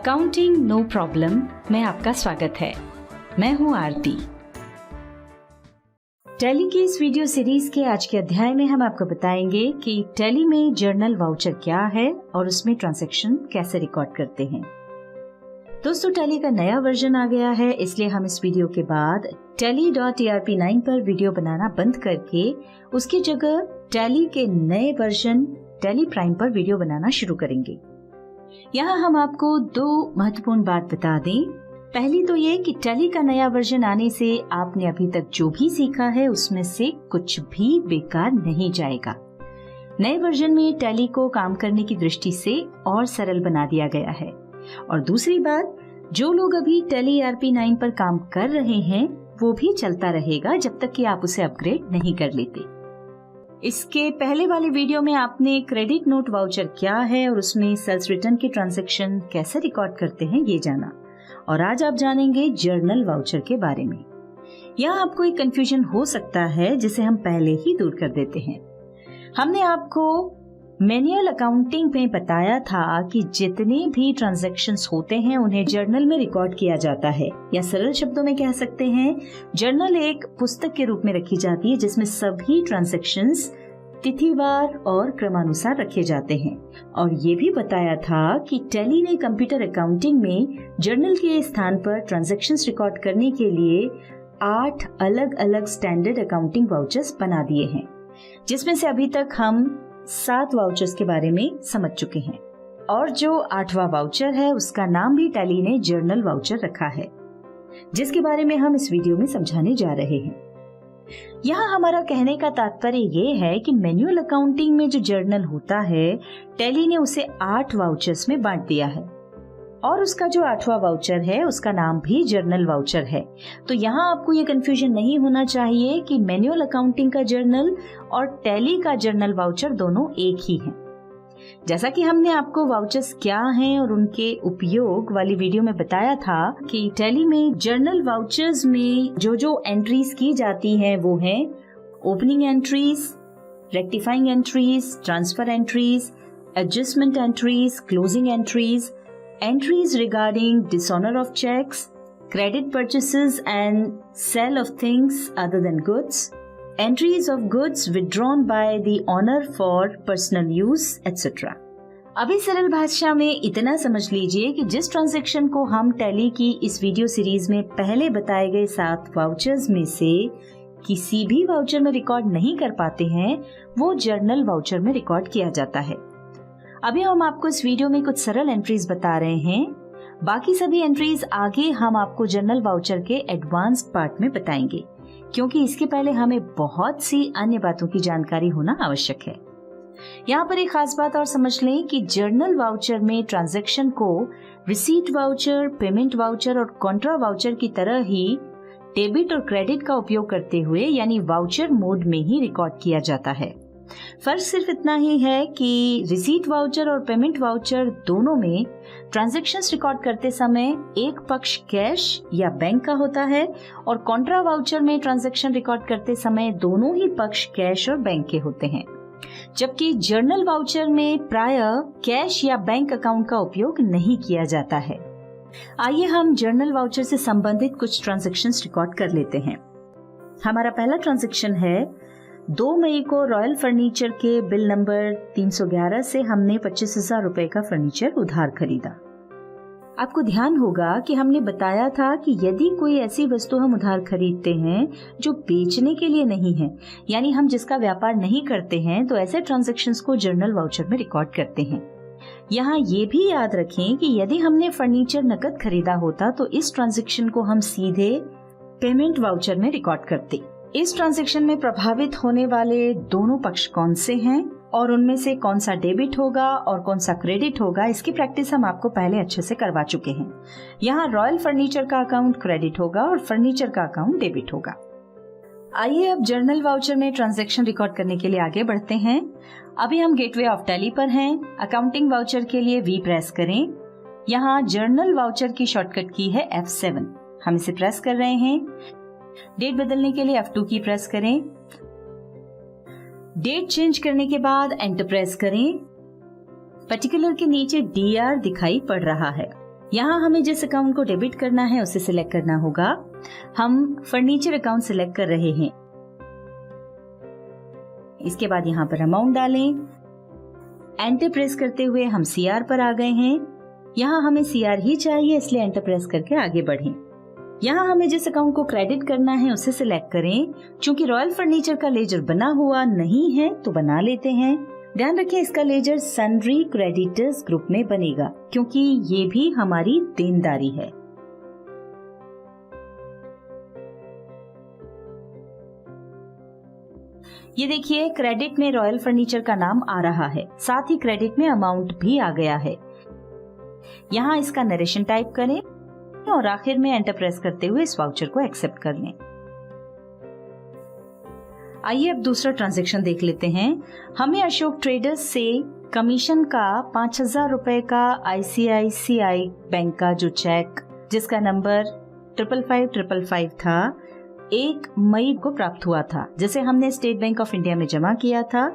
Accounting no problem में आपका स्वागत है। मैं हूं आरती। टैली की इस वीडियो सीरीज के आज के अध्याय में हम आपको बताएंगे कि टैली में जर्नल वाउचर क्या है और उसमें ट्रांजैक्शन कैसे रिकॉर्ड करते हैं। दोस्तों, टैली का नया वर्जन आ गया है, इसलिए हम इस वीडियो के बाद tally.arp9 पर वीडियो बनाना बंद करके उसकी जगह टैली के नए वर्जन टैली प्राइम पर वीडियो बनाना शुरू करेंगे। यहाँ हम आपको दो महत्वपूर्ण बात बता दें। पहली तो ये कि टैली का नया वर्जन आने से आपने अभी तक जो भी सीखा है उसमें से कुछ भी बेकार नहीं जाएगा। नए वर्जन में टैली को काम करने की दृष्टि से और सरल बना दिया गया है। और दूसरी बात, जो लोग अभी टैली ARP9 पर काम कर रहे हैं वो भी चलता रहेगा जब तक कि आप उसे अपग्रेड नहीं कर लेते। इसके पहले वाले वीडियो में आपने क्रेडिट नोट वाउचर क्या है और उसमें सेल्स रिटर्न के ट्रांजैक्शन कैसे रिकॉर्ड करते हैं ये जाना, और आज आप जानेंगे जर्नल वाउचर के बारे में। यहाँ आपको एक कंफ्यूजन हो सकता है जिसे हम पहले ही दूर कर देते हैं। हमने आपको मैनुअल अकाउंटिंग में बताया था कि जितने भी ट्रांजैक्शंस होते हैं उन्हें जर्नल में रिकॉर्ड किया जाता है, या सरल शब्दों में कह सकते हैं जर्नल एक पुस्तक के रूप में रखी जाती है जिसमें सभी ट्रांजैक्शंस तिथिवार और क्रमानुसार रखे जाते हैं। और ये भी बताया था कि टैली ने कंप्यूटर अकाउंटिंग में जर्नल के स्थान पर ट्रांजैक्शंस रिकॉर्ड करने के लिए 8 अलग अलग स्टैंडर्ड अकाउंटिंग वाउचर्स बना दिए हैं, जिसमें से अभी तक हम 7 वाउचर्स के बारे में समझ चुके हैं। और जो 8वां वाउचर है उसका नाम भी टैली ने जर्नल वाउचर रखा है, जिसके बारे में हम इस वीडियो में समझाने जा रहे हैं। यहाँ हमारा कहने का तात्पर्य ये है कि मैनुअल अकाउंटिंग में जो जर्नल होता है टैली ने उसे 8 वाउचर्स में बांट दिया है, और उसका जो 8वां वाउचर है उसका नाम भी जर्नल वाउचर है। तो यहाँ आपको ये कंफ्यूजन नहीं होना चाहिए कि मैनुअल अकाउंटिंग का जर्नल और टैली का जर्नल वाउचर दोनों एक ही हैं। जैसा कि हमने आपको वाउचर्स क्या हैं और उनके उपयोग वाली वीडियो में बताया था कि टैली में जर्नल वाउचर्स में जो एंट्रीज की जाती हैं वो हैं opening entries, rectifying entries, transfer entries, adjustment entries, closing entries, entries regarding dishonor of checks, credit purchases and sale of things other than goods, entries of goods withdrawn by the owner for personal use, etc. अभी सरल भाषा में इतना समझ लीजिए कि जिस transaction को हम टैली की इस वीडियो सीरीज में पहले बताए गए 7 वाउचर्स में से किसी भी वाउचर में रिकॉर्ड नहीं कर पाते हैं वो जर्नल वाउचर में रिकॉर्ड किया जाता है। अभी हम आपको इस वीडियो में कुछ सरल एंट्रीज बता रहे हैं, बाकी सभी एंट्रीज आगे हम आपको जर्नल वाउचर के एडवांस्ड पार्ट में बताएंगे, क्योंकि इसके पहले हमें बहुत सी अन्य बातों की जानकारी होना आवश्यक है। यहाँ पर एक खास बात और समझ लें कि जर्नल वाउचर में ट्रांजैक्शन को रिसीट वाउचर, पेमेंट वाउचर और कॉन्ट्रा वाउचर की तरह ही डेबिट और क्रेडिट का उपयोग करते हुए यानी वाउचर मोड में ही रिकॉर्ड किया जाता है। फर्क सिर्फ इतना ही है कि रिसीट वाउचर और पेमेंट वाउचर दोनों में ट्रांजैक्शंस रिकॉर्ड करते समय एक पक्ष कैश या बैंक का होता है, और कॉन्ट्रा वाउचर में ट्रांजैक्शन रिकॉर्ड करते समय दोनों ही पक्ष कैश और बैंक के होते हैं, जबकि जर्नल वाउचर में प्रायः कैश या बैंक अकाउंट का उपयोग नहीं किया जाता है। आइए हम जर्नल वाउचर से संबंधित कुछ ट्रांजैक्शंस रिकॉर्ड कर लेते हैं। हमारा पहला ट्रांजैक्शन है 2 मई को रॉयल फर्नीचर के बिल नंबर 311 से हमने 25,000 रुपए का फर्नीचर उधार खरीदा। आपको ध्यान होगा कि हमने बताया था कि यदि कोई ऐसी वस्तु हम उधार खरीदते हैं जो बेचने के लिए नहीं है, यानी हम जिसका व्यापार नहीं करते हैं, तो ऐसे ट्रांजैक्शंस को जर्नल वाउचर में रिकॉर्ड करते हैं। यहाँ ये भी याद रखें कि यदि हमने फर्नीचर नकद खरीदा होता तो इस ट्रांजैक्शन को हम सीधे पेमेंट वाउचर में रिकॉर्ड करते। इस ट्रांजैक्शन में प्रभावित होने वाले दोनों पक्ष कौन से हैं और उनमें से कौन सा डेबिट होगा और कौन सा क्रेडिट होगा, इसकी प्रैक्टिस हम आपको पहले अच्छे से करवा चुके हैं। यहाँ रॉयल फर्नीचर का अकाउंट क्रेडिट होगा और फर्नीचर का अकाउंट डेबिट होगा। आइए अब जर्नल वाउचर में ट्रांजैक्शन रिकॉर्ड करने के लिए आगे बढ़ते हैं। अभी हम गेटवे ऑफ टैली पर हैं। अकाउंटिंग वाउचर के लिए V प्रेस करें। यहाँ जर्नल वाउचर की शॉर्टकट की है F7, हम इसे प्रेस कर रहे हैं। डेट बदलने के लिए F2 की प्रेस करें। डेट चेंज करने के बाद एंटर प्रेस करें। पर्टिकुलर के नीचे DR दिखाई पड़ रहा है। यहाँ हमें जिस अकाउंट को डेबिट करना है उसे सिलेक्ट करना होगा। हम फर्नीचर अकाउंट सिलेक्ट कर रहे हैं। इसके बाद यहाँ पर अमाउंट डालें। एंटर प्रेस करते हुए हम CR पर आ गए हैं। यहाँ हमें CR ही चाहिए, इसलिए एंटर प्रेस करके आगे बढ़ें। यहाँ हमें जिस अकाउंट को क्रेडिट करना है उसे सिलेक्ट करें। चूंकि रॉयल फर्नीचर का लेजर बना हुआ नहीं है तो बना लेते हैं। ध्यान रखें इसका लेजर सन्ड्री क्रेडिटर्स ग्रुप में बनेगा, क्योंकि ये भी हमारी देनदारी है। ये देखिए, क्रेडिट में रॉयल फर्नीचर का नाम आ रहा है, साथ ही क्रेडिट में अमाउंट भी आ गया है। यहाँ इसका नरेशन टाइप करें और आखिर में एंटर प्रेस करते हुए इस वाउचर को एक्सेप्ट कर लें। आइए अब दूसरा ट्रांजैक्शन देख लेते हैं। हमें अशोक ट्रेडर्स से कमीशन का 5,000 रुपए का ICICI बैंक का जो चेक जिसका नंबर 55555 था, 1 मई को प्राप्त हुआ था, जिसे हमने स्टेट बैंक ऑफ इंडिया में जमा किया था।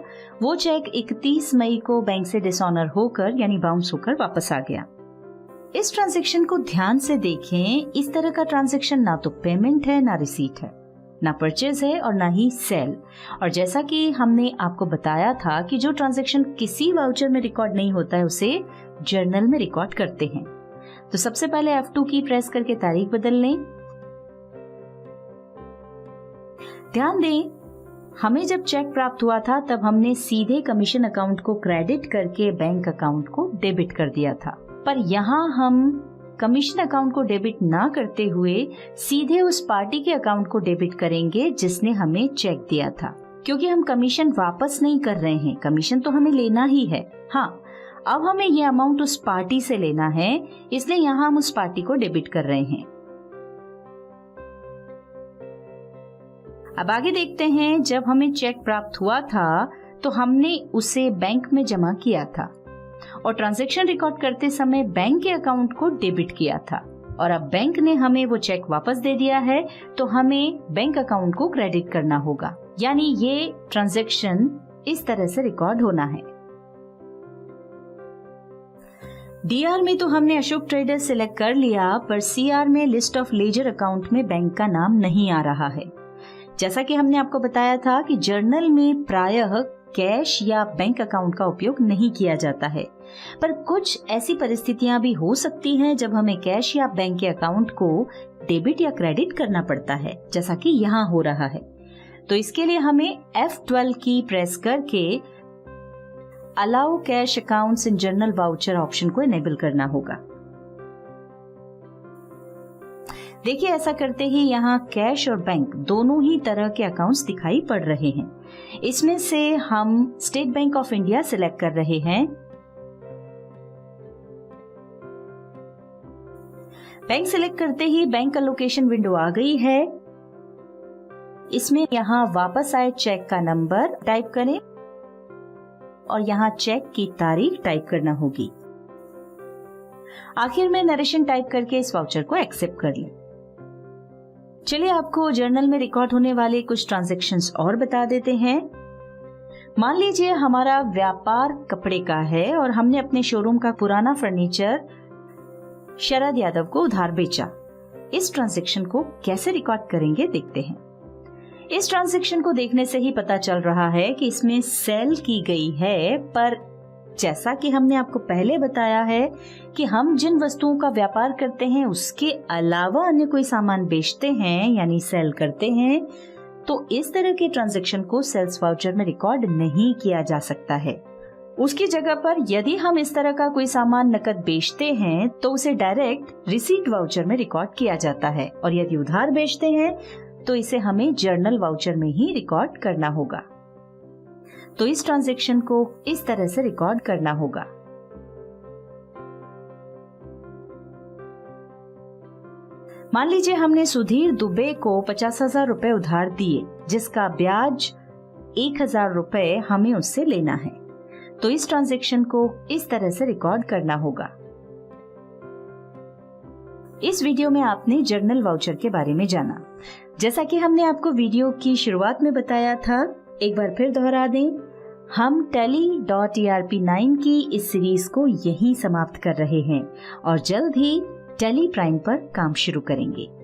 वो चेक 31 मई को बैंक से डिसऑनर होकर यानी बाउंस होकर वापस आ गया। इस ट्रांजैक्शन को ध्यान से देखें। इस तरह का ट्रांजैक्शन ना तो पेमेंट है, ना रिसीट है, ना परचेज है और ना ही सेल। और जैसा कि हमने आपको बताया था कि जो ट्रांजैक्शन किसी वाउचर में रिकॉर्ड नहीं होता है उसे जर्नल में रिकॉर्ड करते हैं। तो सबसे पहले F2 की प्रेस करके तारीख बदल लें। ध्यान दें, हमें जब चेक प्राप्त हुआ था तब हमने सीधे कमीशन अकाउंट को क्रेडिट करके बैंक अकाउंट को डेबिट कर दिया था, पर यहाँ हम कमीशन अकाउंट को डेबिट ना करते हुए सीधे उस पार्टी के अकाउंट को डेबिट करेंगे जिसने हमें चेक दिया था, क्योंकि हम कमीशन वापस नहीं कर रहे हैं, कमीशन तो हमें लेना ही है। हाँ, अब हमें ये अमाउंट उस पार्टी से लेना है, इसलिए यहाँ हम उस पार्टी को डेबिट कर रहे हैं। अब आगे देखते हैं, जब हमें चेक प्राप्त हुआ था तो हमने उसे बैंक में जमा किया था और ट्रांजैक्शन रिकॉर्ड करते समय बैंक के अकाउंट को डेबिट किया था, और अब बैंक ने हमें वो चेक वापस दे दिया है तो हमें बैंक अकाउंट को क्रेडिट करना होगा। यानी ये ट्रांजैक्शन इस तरह से रिकॉर्ड होना है। DR में तो हमने अशोक ट्रेडर्स सिलेक्ट कर लिया, पर CR में लिस्ट ऑफ लेजर अकाउंट में बैंक का नाम नहीं आ रहा है। जैसा कि हमने आपको बताया था कि जर्नल में प्रायः कैश या बैंक अकाउंट का उपयोग नहीं किया जाता है, पर कुछ ऐसी परिस्थितियां भी हो सकती हैं जब हमें कैश या बैंक के अकाउंट को डेबिट या क्रेडिट करना पड़ता है, जैसा कि यहाँ हो रहा है। तो इसके लिए हमें F12 की प्रेस करके allow cash accounts in journal voucher option को इनेबल करना होगा। देखिए, ऐसा करते ही यहाँ कैश और बैंक दोनों ही तरह के अकाउंट्स दिखाई पड़ रहे हैं। इसमें से हम state bank of India select कर रहे हैं। बैंक सिलेक्ट करते ही बैंक अलोकेशन विंडो आ गई है। इसमें यहाँ वापस आए चेक का नंबर टाइप करें और यहाँ चेक की तारीख टाइप करना होगी। आखिर में नरेशन टाइप करके इस वाउचर को एक्सेप्ट कर लें। चलिए आपको जर्नल में रिकॉर्ड होने वाले कुछ ट्रांजैक्शंस और बता देते हैं। मान लीजिए हमारा व्यापार कपड़े का है और हमने अपने शोरूम का पुराना फर्नीचर शरद यादव को उधार बेचा। इस ट्रांजैक्शन को कैसे रिकॉर्ड करेंगे देखते हैं। इस ट्रांजैक्शन को देखने से ही पता चल रहा है कि इसमें सेल की गई है, पर जैसा कि हमने आपको पहले बताया है कि हम जिन वस्तुओं का व्यापार करते हैं उसके अलावा अन्य कोई सामान बेचते हैं यानी सेल करते हैं, तो इस तरह के ट्रांजैक्शन को सेल्स वाउचर में रिकॉर्ड नहीं किया जा सकता है। उसकी जगह पर यदि हम इस तरह का कोई सामान नकद बेचते हैं तो उसे डायरेक्ट रिसीट वाउचर में रिकॉर्ड किया जाता है, और यदि उधार बेचते हैं तो इसे हमें जर्नल वाउचर में ही रिकॉर्ड करना होगा। तो इस ट्रांजैक्शन को इस तरह से रिकॉर्ड करना होगा। मान लीजिए हमने सुधीर दुबे को 50,000 रुपए उधार दिए, जिसका ब्याज 1,000 रुपए हमें उससे लेना है। तो इस ट्रांजैक्शन को इस तरह से रिकॉर्ड करना होगा। इस वीडियो में आपने जर्नल वाउचर के बारे में जाना। जैसा कि हमने आपको वीडियो की शुरुआत में बताया था, एक बार फिर दोहरा दें। हम Tally.ERP9 की इस सीरीज को यहीं समाप्त कर रहे हैं और जल्द ही Tally Prime पर काम शुरू करेंगे।